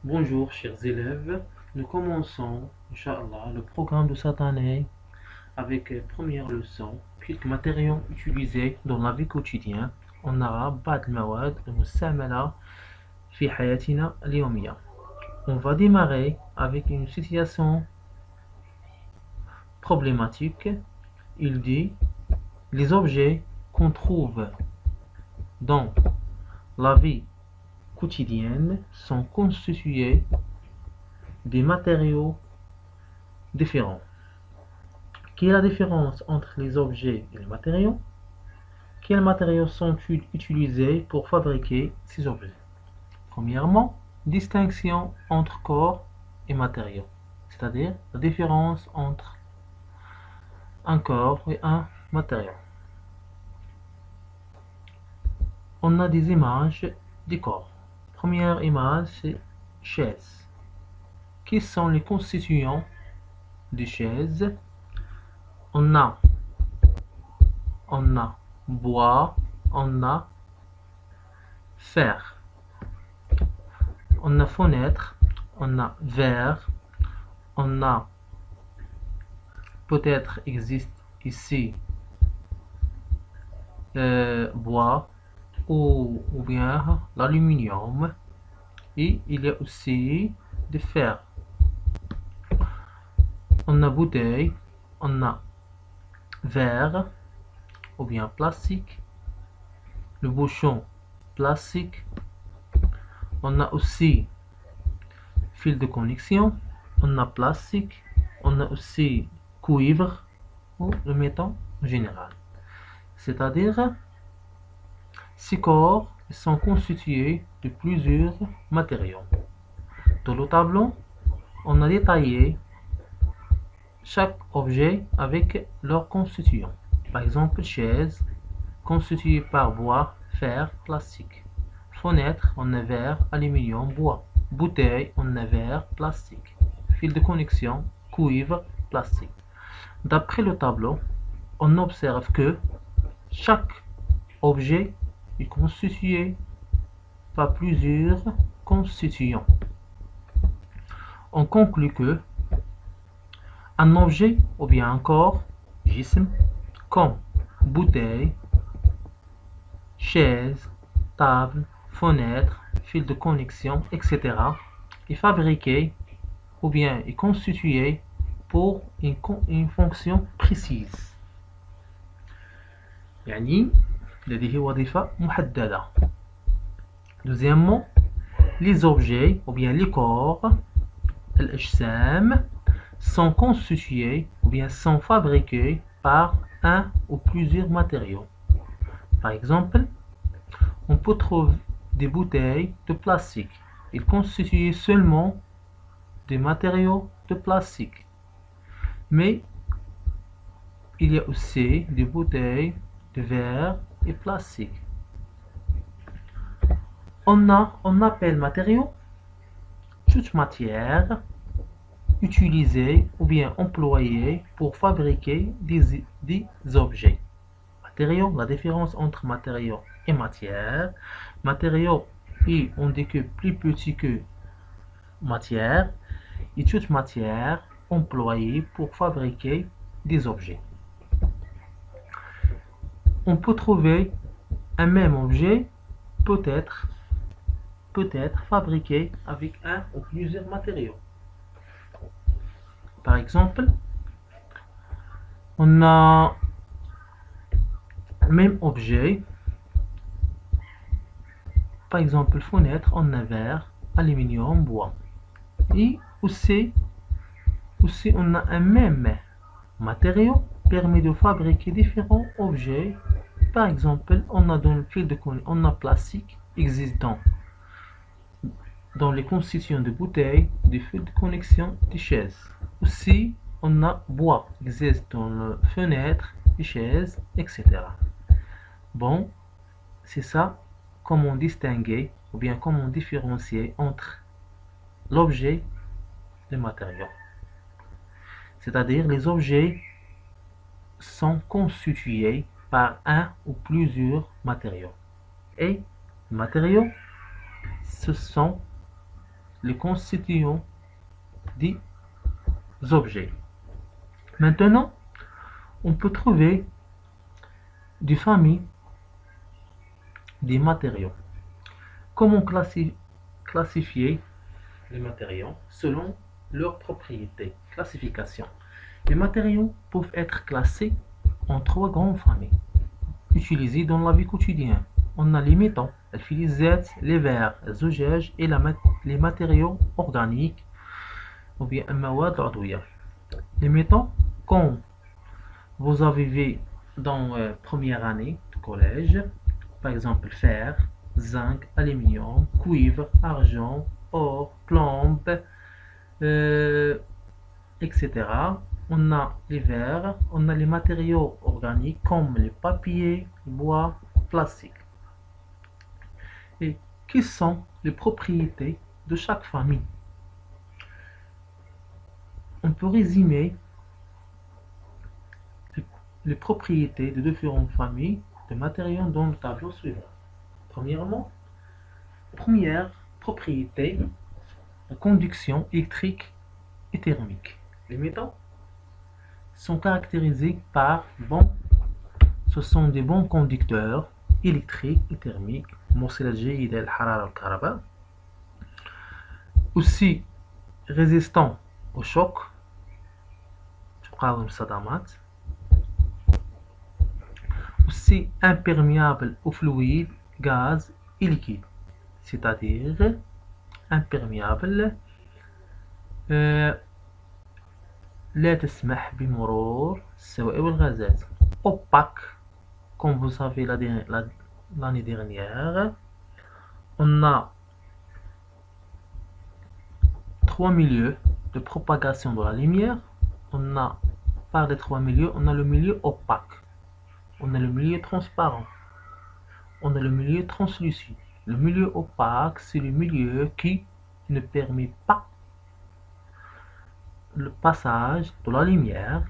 Bonjour chers élèves, nous commençons, Inch'Allah, le programme de cette année avec première leçon, quelques matériaux utilisés dans la vie quotidienne en arabe, بعض المواد المستعملة في حياتنا اليومية. On va démarrer avec une situation problématique. Il dit les objets qu'on trouve dans la vie quotidienne sont constitués des matériaux différents. Quelle est la différence entre les objets et les matériaux? Quels matériaux sont utilisés pour fabriquer ces objets? Premièrement, distinction entre corps et matériaux, c'est-à-dire la différence entre un corps et un matériau. On a des images des corps. Première image, c'est chaise. Qui sont les constituants des chaises? On a bois, on a fer, on a fenêtre, on a verre, on a peut-être existe ici bois ou bien l'aluminium, et il y a aussi du fer. On a bouteille, on a verre ou bien plastique, le bouchon plastique. On a aussi fil de connexion, on a plastique, on a aussi cuivre ou le métal en général. C'est-à-dire, ces corps sont constitués de plusieurs matériaux. Dans le tableau, on a détaillé chaque objet avec leur constituant. Par exemple, chaise, constituée par bois, fer, plastique. Fenêtre, on a verre, aluminium, bois. Bouteille, on a verre, plastique. Fil de connexion, cuivre, plastique. D'après le tableau, on observe que chaque objet est constitué par plusieurs constituants. On conclut que un objet ou bien un corps, jism, comme bouteille, chaise, table, fenêtre, fil de connexion, etc. est fabriqué ou bien est constitué pour une fonction précise. يعني لديه وظيفة محددة. Deuxièmement, les objets ou bien les corps, الأجسام, sont constitués ou bien sont fabriqués par un ou plusieurs matériaux. Par exemple, on peut trouver des bouteilles de plastique. Ils constituent seulement des matériaux de plastique. Mais il y a aussi des bouteilles de verre et plastique. On appelle matériaux toute matière utilisée ou bien employée pour fabriquer des objets. Matériaux, la différence entre matériaux et matière. Matériaux, et on dit que plus petit que matière, et toute matière employée pour fabriquer des objets. On peut trouver un même objet peut-être fabriqué avec un ou plusieurs matériaux. Par exemple, on a le même objet, par exemple fenêtre, on a verre, aluminium, bois. Et aussi on a un même matériau permet de fabriquer différents objets. Par exemple, on a dans le fil de connexion, on a plastique existant dans les constituants de bouteilles, des fils de connexion, des chaises. Aussi, on a bois existe dans la fenêtre, des chaises, etc. Bon, c'est ça comment distinguer ou bien comment différencier entre l'objet et le matériau. C'est-à-dire les objets sont constitués par un ou plusieurs matériaux. Et les matériaux, ce sont les constituants des objets. Maintenant, on peut trouver des familles des matériaux. Comment classifier les matériaux selon leurs propriétés? Classification. Les matériaux peuvent être classés en 3 grandes familles utilisées dans la vie quotidienne. On a les métaux, الفلزات, les verres, الزجاج et les matériaux organiques ou bien المواد العضوية. Les métaux, comme vous avez vu dans première année de collège, par exemple fer, zinc, aluminium, cuivre, argent, or, plomb, etc. On a les verres, on a les matériaux organiques comme le papier, le bois, plastique. Et quelles sont les propriétés de chaque famille? On peut résumer les propriétés de différentes familles de matériaux dans le tableau suivant. Premièrement, première propriété, la conduction électrique et thermique. Les métaux sont caractérisés par ce sont des bons conducteurs électriques et thermiques. موصلة جيدة للحرارة والكهرباء. Aussi résistants au choc. تقاوم الصدمات. Aussi imperméable aux fluides, gaz et liquide. C'est-à-dire imperméable لا تسمح بمرور السوائل والغازات. Opaque, comme vous savez l'année dernière, on a 3 milieux de propagation de la lumière. On a, par les 3 milieux, on a le milieu opaque, on a le milieu transparent, on a le milieu translucide. Le milieu opaque, c'est le milieu qui ne permet pas le passage de la lumière.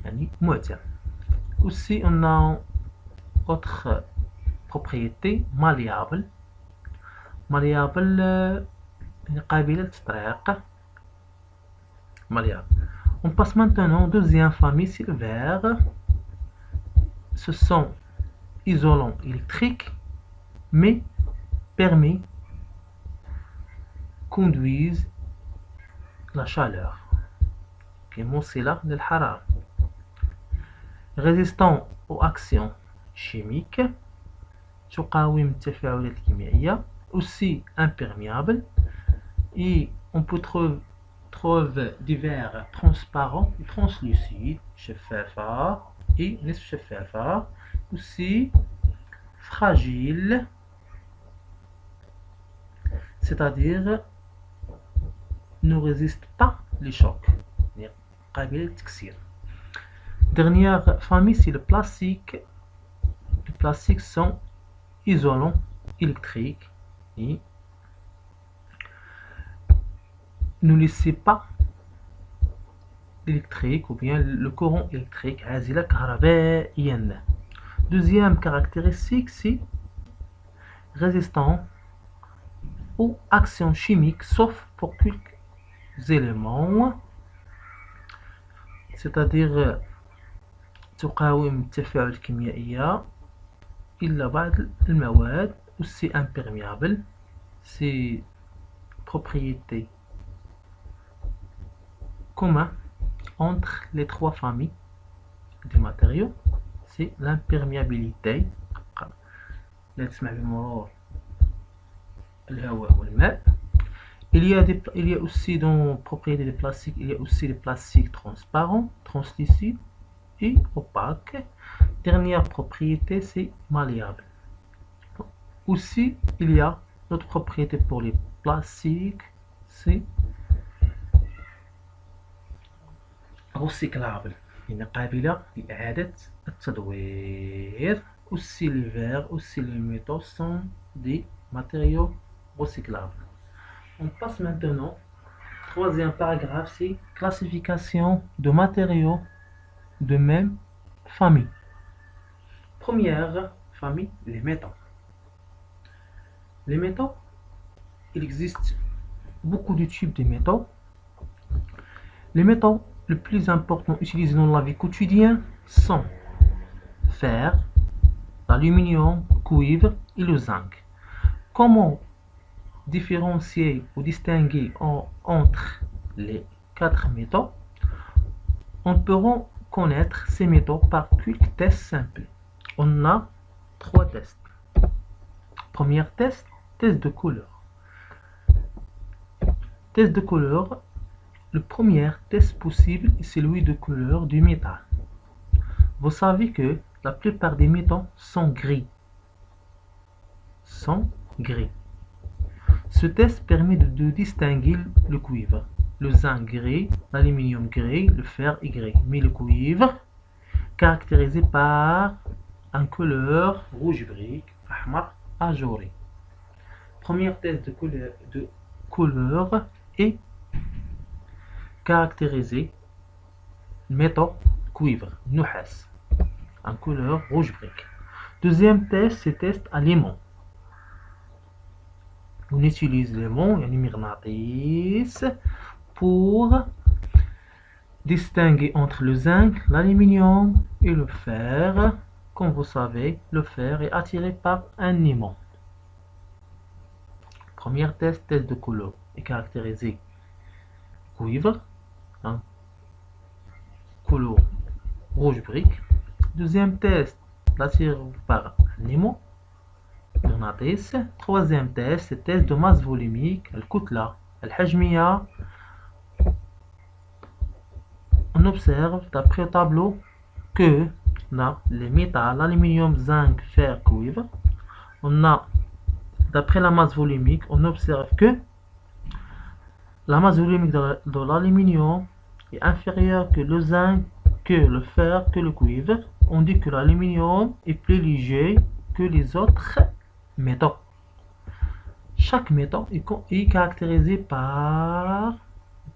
Aussi, on a autre propriété malléable. malléable قابلة للتطريق. malléable. On passe maintenant aux deuxième famille, c'est le verre. Ce sont isolants électriques, mais permet conduisent la chaleur. كيموصلة للحرارة. Résistant aux actions chimiques. تقاوم التفاعلات الكيميائية. Aussi imperméable. Et on peut trouver des verres transparents et translucides, شفافة et نصف شفافة. Aussi fragile, c'est-à-dire ne résiste pas les chocs. قابل للتكسير. Dernière famille, c'est le plastique. Les plastiques sont isolants électriques et ne laissez pas l'électrique ou bien le courant électrique. عازلة كهربائيا. Deuxième caractéristique, c'est résistant aux actions chimiques, sauf pour quelques éléments, c'est-à-dire تقاوم التفاعل الكيميائية إلا بعض المواد. Aussi imperméable, c'est propriété commun entre les 3 familles de matériaux, c'est l'imperméabilité. لا تسمح بمرور الهواء والماء. Il y a aussi dans propriété des plastiques, il y a aussi les plastiques transparents, translucides et opaques. Dernière propriété, c'est malléable. Aussi, il y a notre propriété pour les plastiques, c'est recyclable. يعني قابلة لإعادة التدوير. Aussi les verres, aussi les métaux sont des matériaux recyclables. On passe maintenant au troisième paragraphe, c'est classification de matériaux de même famille. Première famille, les métaux. Les métaux, il existe beaucoup de types de métaux. Les métaux les plus importants utilisés dans la vie quotidienne sont fer, l'aluminium, le cuivre et le zinc. Comment différencier ou distinguer entre les 4 métaux? On peut connaître ces métaux par quelques tests simples. On a 3 tests. Premier test, test de couleur. Test de couleur, le premier test possible est celui de couleur du métal. Vous savez que la plupart des métaux sont gris. Ce test permet de distinguer le cuivre, le zinc gris, l'aluminium gris, le fer est gris. Mais le cuivre, caractérisé par une couleur rouge brique, ahmar, ajouré. Premier test de couleur est caractérisé métaux cuivre, nuhas, en couleur rouge brique. Deuxième test, c'est test à limon. On utilise limon et pour distinguer entre le zinc, l'aluminium et le fer. Comme vous savez, le fer est attiré par un limon. Premier test, test de couleur, est caractérisé cuivre, hein, couleur rouge brique. Deuxième test, attiré par un limon. Troisième test, c'est test de masse volumique, الكتلة الحجمية. On observe d'après le tableau que on a les métaux, l'aluminium, zinc, fer, cuivre. On a, d'après la masse volumique, on observe que la masse volumique de l'aluminium est inférieure que le zinc, que le fer, que le cuivre. On dit que l'aluminium est plus léger que les autres métaux. Chaque métaux est caractérisé par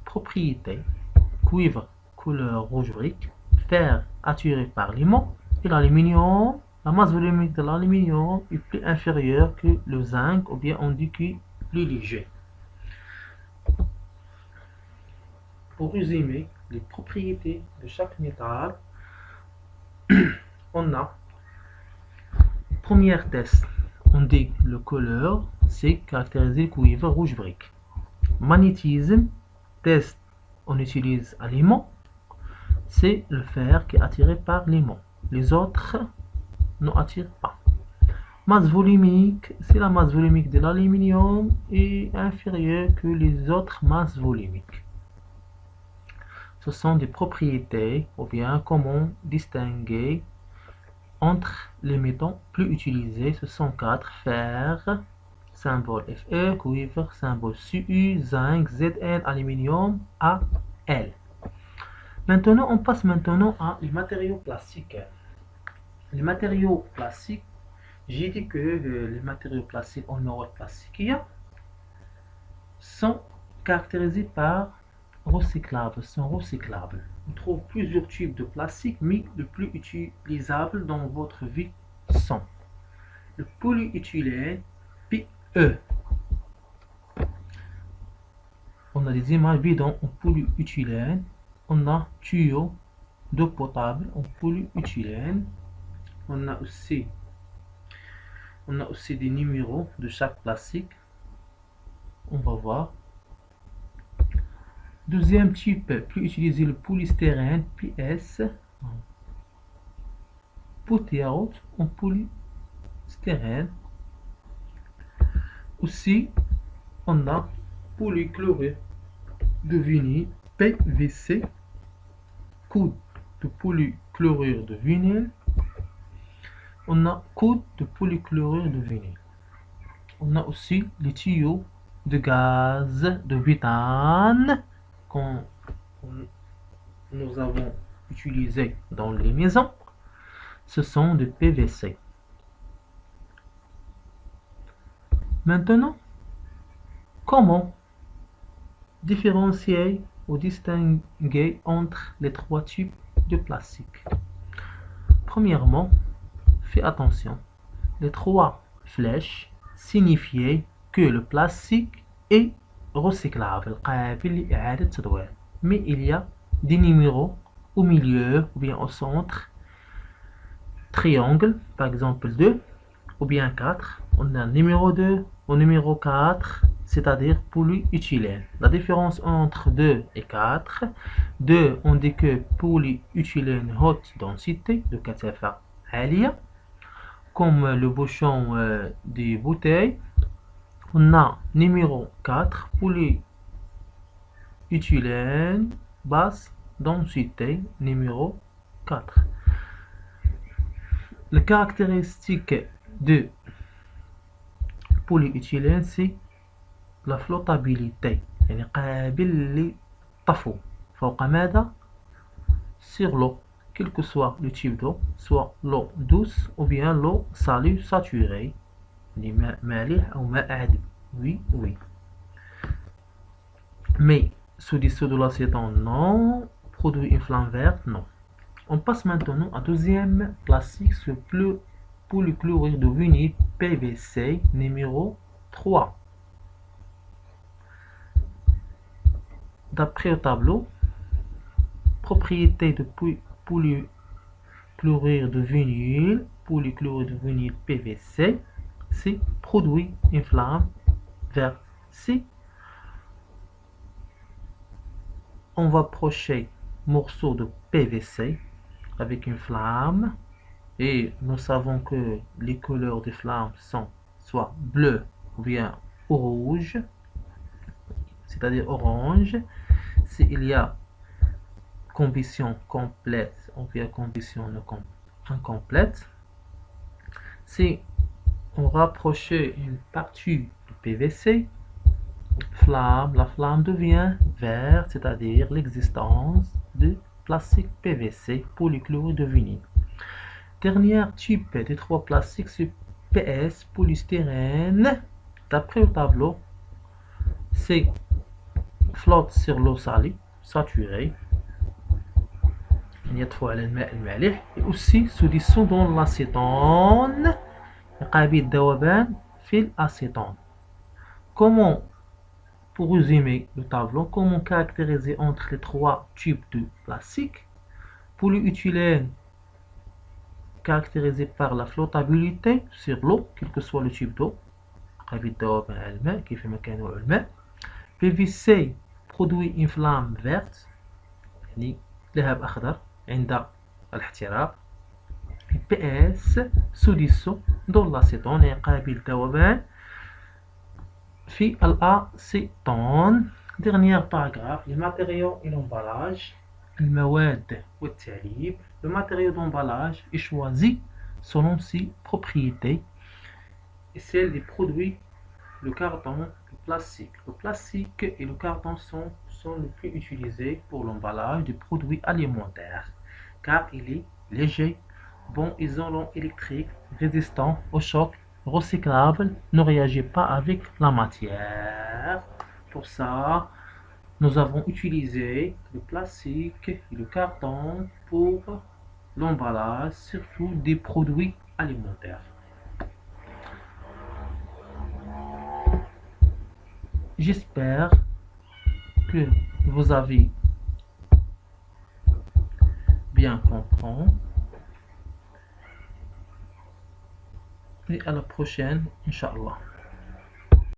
propriété. Cuivre, couleur rouge brique, fer attiré par limon, et l'aluminium, la masse volumique de l'aluminium est plus inférieure que le zinc, ou bien on dit qu'il est plus léger. Pour résumer les propriétés de chaque métal, on a premier test, on dit le couleur, c'est caractérisé cuivre rouge brique. Magnétisme, test, on utilise un limon, c'est le fer qui est attiré par limon. Les autres n'attirent pas. Masse volumique, c'est la masse volumique de l'aluminium est inférieure que les autres masses volumiques. Ce sont des propriétés, ou bien comment distinguer entre les métaux plus utilisés. Ce sont 4, fer, symbole Fe, cuivre, symbole Cu, zinc, Zn, aluminium, Al. Maintenant, on passe à les matériaux plastiques. Les matériaux plastiques, j'ai dit que les matériaux plastiques en Europe plastique sont caractérisés par sont recyclables. On trouve plusieurs types de plastique, mais le plus utilisable dans votre vie sont le polyéthylène, PE. On a des images bidons en polyéthylène. On a tuyaux d'eau potable en polyéthylène. On a aussi des numéros de chaque plastique. On va voir. Deuxième type plus utilisé, le polystyrène, PS. Put-out en polystyrène. Aussi, on a polychlorure de vinyle, PVC. Coude de polychlorure de vinyle. On a coude de polychlorure de vinyle. On a aussi les tuyaux de gaz de butane que nous avons utilisés dans les maisons. Ce sont des PVC. Maintenant, comment différencier ou distinguer entre les 3 types de plastique? Premièrement, fais attention. Les 3 flèches signifient que le plastique est recyclable قابل لإعادة التدوير. Mais il y a des numéros au milieu ou bien au centre, triangle par exemple 2 ou bien 4. On a numéro 2 au numéro 4, c'est-à-dire polyéthylène. La différence entre 2 et 4, 2 on dit que polyéthylène haute densité de كثافة عالية, comme le bouchon des bouteilles. On a numéro 4 polyéthylène basse densité numéro 4. La caractéristique de polyéthylène c'est la flottabilité, يعني قابل للطفو فوق ماذا؟ sur l'eau, quel que soit le type d'eau, soit l'eau douce ou bien l'eau salée saturée, ماء مالح أو ماء عذب. Oui, oui. Mais sous dissous de l'acétone, non. Produit une flamme verte, non. On passe maintenant à deuxième plastique sur polychlorure de vinyle PVC numéro 3. D'après le tableau, propriété de polychlorure de vinyle PVC, c'est produit une flamme verte. Si on va approcher morceau de PVC avec une flamme, et nous savons que les couleurs des flammes sont soit bleu ou bien rouge, c'est-à-dire orange. S'il y a combustion complète ou bien combustion incomplète, si on rapprochait une partie du PVC, la flamme devient verte, c'est-à-dire l'existence de plastique PVC, polychlorure de vinyle. Dernier type des trois plastiques, c'est PS, polystyrène. D'après le tableau, c'est flotte sur l'eau salée, saturée. يطفو على الماء المالح. Et aussi se dissout dans l'acétone. قابل الذوبان في الأcétone. Comment, pour résumer le tableau, comment caractériser entre les trois types de plastique? Polyéthylène caractérisé par la flottabilité sur l'eau, quel que soit le type d'eau. قابل الذوبان على الماء كيفما كان الماء. PVC produit une flamme verte, يعني لهب أخضر عند الاحتراق. PS se dissout dans l'acétone, قابل الذوبان في الأcétone. Dernier paragraphe, les matériaux et l'emballage. المواد والتعريب. Le matériau d'emballage est choisi selon ses propriétés et celle des produits, le carton, le plastique. Le plastique et le carton sont les plus utilisés pour l'emballage des produits alimentaires car il est léger, bon isolant électrique, résistant au choc, recyclable, ne réagit pas avec la matière. Pour ça, nous avons utilisé le plastique et le carton pour l'emballage, surtout des produits alimentaires. J'espère que vous avez bien compris. Et à la prochaine, Inch'Allah.